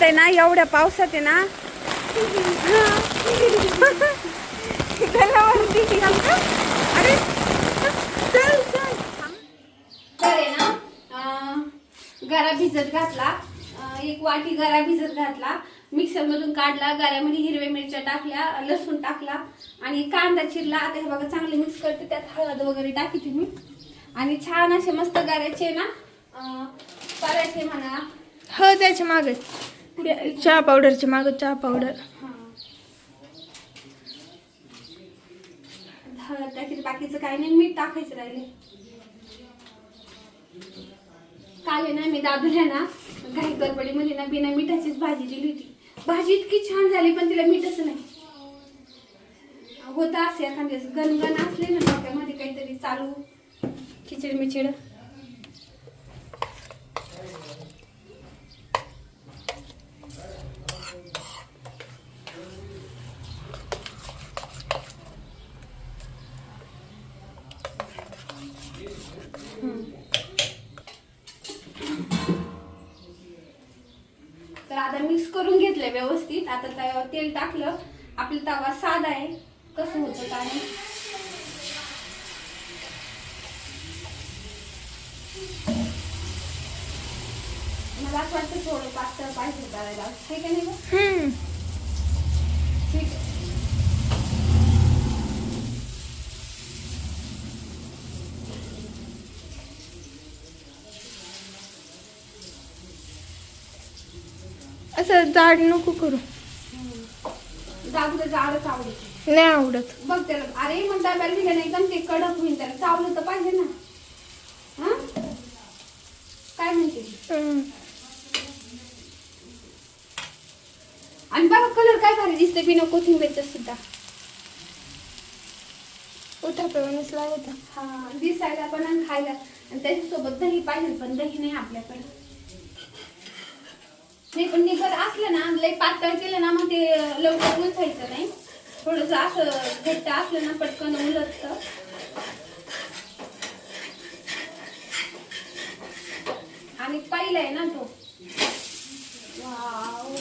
वाटतंय ना एवढ्या पावसात आहे ना अरे चल चल आहे ना गरा भिजत घातला, एक वाटी गरा भिजत घातला, मिक्सर मधून काढला, गऱ्यामध्ये हिरव्या मिरच्या टाकल्या, लसूण टाकला आणि कांदा चिरला. आता हे बघा चांगले मिक्स करते, त्यात हळद वगैरे टाकते मी आणि छान असे मस्त गऱ्याचे ना पराठे म्हणा. हो त्याच्या मागे चहा पावडरच्या मागे चहा पावडर. हळद टाकते, बाकीचं काही नाही, मीठ टाकायचं राहिले. काल आहे ना मी दादूला ना घाई गडबडीमध्ये ना बिना मिठाचीच भाजी दिली होती. भाजी इतकी छान झाली पण तिला मीठच नाही होत. असे एखाद्या गणगण असले ना डोक्यामध्ये काहीतरी चालू खिचडी मिचिड. तर आता मिक्स करून घेतलंय व्यवस्थित. आता तेल टाकलं, आपला तवा साधा आहे, कसं होतं काय नाही. मला असं वाटतं थोडं पातळ पाहिजे करायला, हे का नाही गं? ठीक आहे. असं जाड नको करू. दाबूला जाडच आवडत नाही आवडत. बघ त्याला. अरे मग डब्याला दिलं ना एकदम ते कडक होईल, त्याला चावलं तर पाहिजे ना. हा काय म्हणते. आणि बघा कलर काय भारी दिसते बिना कोथिंबीरचा सुद्धा. उठापणच लागत. हा दिसायला पण आणि खायला. आणि त्याच्यासोबत दही पाहिजे, पण दही नाही आपल्याकडे. नाही पण निघर असलं ना, लय पातळ केलं ना मग ते लवकर उलटायचं नाही. थोडस असं घट्ट असलं ना पटकन उलटत. आणि पहिला आहे ना तो, वाव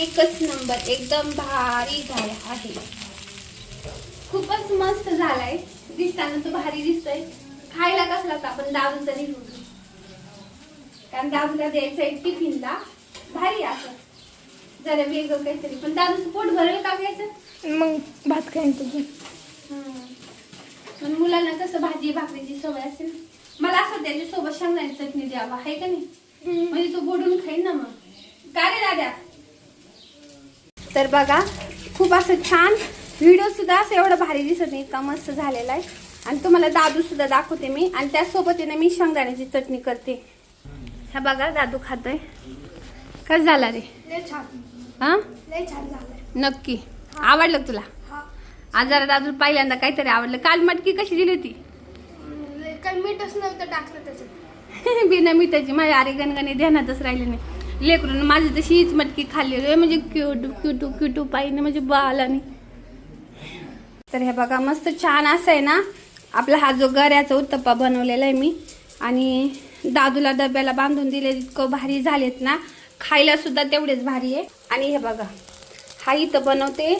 एकच नंबर, एकदम भारी झाला आहे. खूपच मस्त झालाय. दिसताना तो भारी दिसतोय. खायला कसला का आपण दारूचा निघू, कारण दादूला द्यायचं आहे टिफिनला. भारी असं जरा वेगळं काहीतरी. पण दादूचं पोट भरेल का घ्यायचं, मग भात खाईन तुझं. पण मुलांना कसं भाजी भाकरीची सवय असेल. मला असं त्याच्यासोबत शेंगदाण्याची चटणी द्यावा, आहे का नाही, म्हणजे तो बुडून खाईन ना. मग काय रे दाद्या. तर बघा खूप असं छान व्हिडिओ सुद्धा असं एवढं भारी दिसत नाही, इतका मस्त झालेला आहे. आणि तुम्हाला दादू सुद्धा दाखवते मी. आणि त्यासोबत आहे ना मी शेंगदाण्याची चटणी करते. हा बघा दादू खातोय. कसं झाला रे. लय छान. हा लय छान झालं. नक्की आवडलं तुला. आज जरा दादू पहिल्यांदा काहीतरी आवडलं. काल मटकी कशी दिली होती. काही मीठच नव्हतं टाकलं त्याच्यात. बिना मिठाची. माझ्या अरे गणगणे ध्यानातच राहिले नाही. लेकरून माझी तशीच मटकी खाल्ली म्हणजे क्यूटू क्यूटू क्यूटू पाहिजे म्हणजे बालानी. तर हे बघा मस्त छान असं आहे ना आपला हा जो गऱ्याचा उत्तप्पा बनवलेला आहे मी. आणि दादूला डब्याला बांधून दिले, इतकं भारी झालेत ना. खायला सुद्धा तेवढेच भारी आहे. आणि हे बघा हा इथं बनवते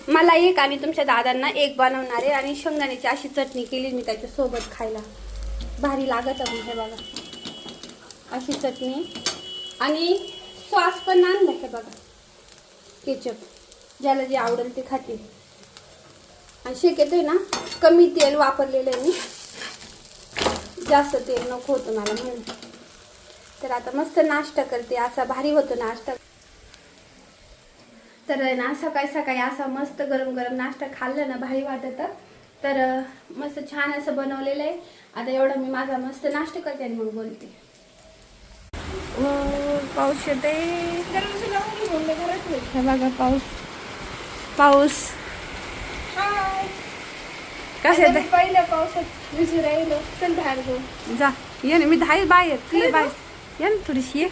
मला एक आणि तुमच्या दादांना एक बनवणार आहे. आणि शेंगदाण्याची अशी चटणी केली मी त्याच्यासोबत खायला, भारी लागत आहे. हे बघा अशी चटणी. आणि सॉस पण आणलं हे बघा, केचप, ज्याला जे आवडेल ते खाते. आणि शक्यतोय ना कमी तेल वापरलेलं आहे मी, जास्त तेल नको होतं मला म्हणून. तर आता मस्त नाश्ता करते. असा भारी होतो नाश्ता. तर ना सकाळी सकाळी असा मस्त गरम गरम नाश्ता खाल्ला ना भारी वाटतं. तर मस्त छान असं बनवलेलं आहे. आता एवढा मी माझा मस्त नाश्ता करते आणि मग बोलते. पाऊस येते. हे बघा पाऊस पाऊस कसं येते. पहिल्या पावसात भिजू राहिलो. चल बाहेर जाऊ. जा ये ना, मी धाई बाहेर तुझी बाहेर ये ना थोडीशी.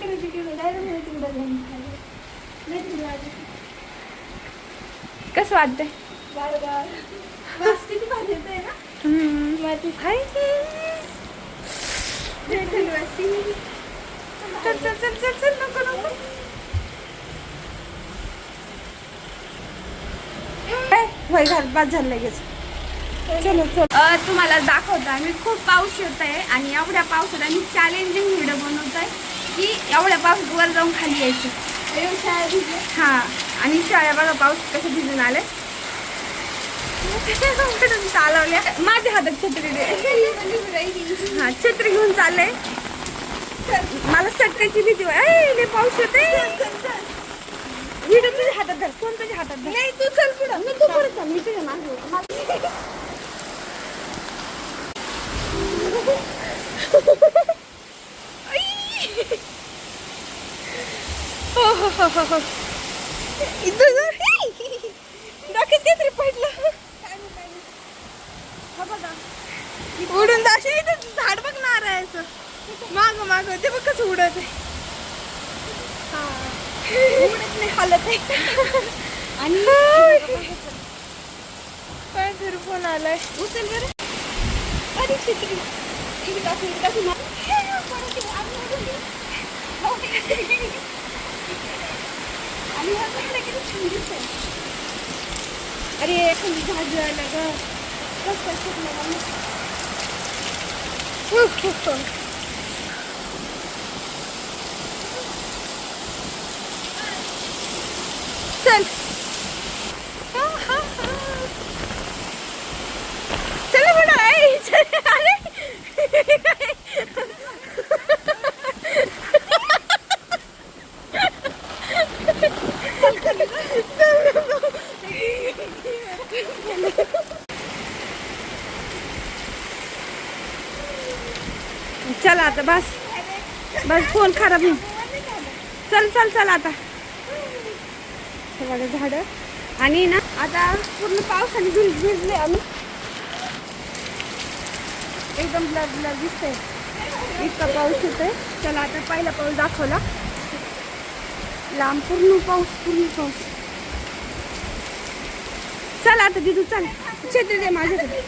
कसं वाटतंय. किती भारी येतंय ना. माझी हाय. चल चल चल चल चल नको नको. होय घरात बाद झालं लगेच. चलो तुम्हाला दाखवतो आम्ही. खूप पाऊस येत आहे आणि एवढ्या पावसात आम्ही चॅलेंजिंग व्हिडिओ बनवत आहे की एवढ्या पावसात वर जाऊन खाली यायचं. हा आणि शाळा बघा पाऊस कसं भिजून आले. चालवल्या माझ्या हातात छत्री दे. हा छत्री घेऊन चालले. मला चटकायची भीती वाटते. पाऊस येते. व्हिडिओ तुझ्या हातात धर. फोन तुझ्या हातात धर. नाही तू चल पुढं. मी तू पुढे चल. मी तुझ्या मागे. डोक्यात ते तरी पडलं. उडून जाशील. झाड बघ नारळाचं माग माग. ते बघ कसं उडत आहे. उडत नाही हालत आहे. आणि काय घरी फोन आलाय. उचल बरं. अरे छत्री अरे झाड जायला ग. चल चल बडा. अरे चल आता बस बस. फोन खराब नाही. चल चल चल आता. हे बघा झाडं. आणि ना आता पूर्ण पावसाने भिजले आम्ही. एकदम ब्लर ब्लर दिसतंय. इतका पाऊस होतोय. चला आता पहिला पाऊस दाखवला. लांब पूर्ण पाऊस पूर्ण पाऊस. चल आता दिदू चल. छत्री दे माझ्याकडे.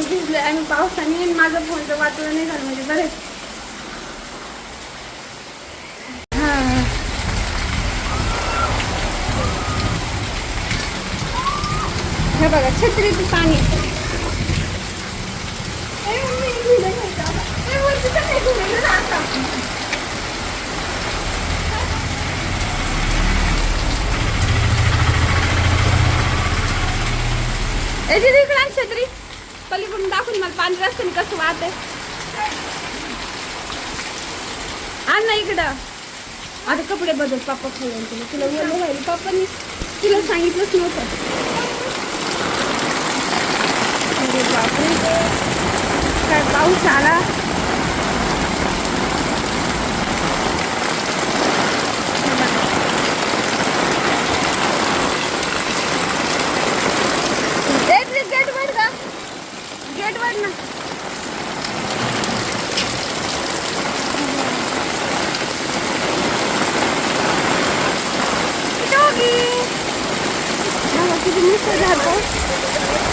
भिजले आम्ही पावसाने. माझं फोनचं वातावरण नाही झालं म्हणजे बरेच. हे बघा छत्रीचं पाणी. इकडे छत्री पलीकडून दाखवून मला पाणी रस्त्याने कसं वाहत आहे. आण ना इकडं. आता कपडे बदल. पप्पा खाल्लं तुला. तुला बोललं व्हायला. पप्पानी तुला सांगितलंच नव्हतं. काय पाऊस आला. गेट वर का. गेट वर ना. किती मस्त झालं.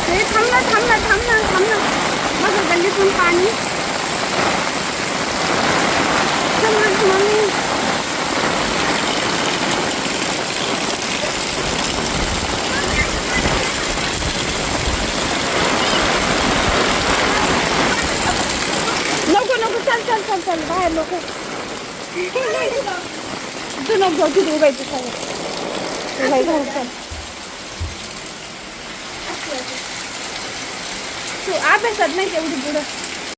हे थांबला थांबला थांबला थांबला. माझं गल्लीतून पाणी. मम्मी नको नको. चल चल चल चल बाहेर नको. तू नको तिथे उभायचं सगळं. उभाय घाल चल. तू अभ्यासात नाही तेवढी पुढं.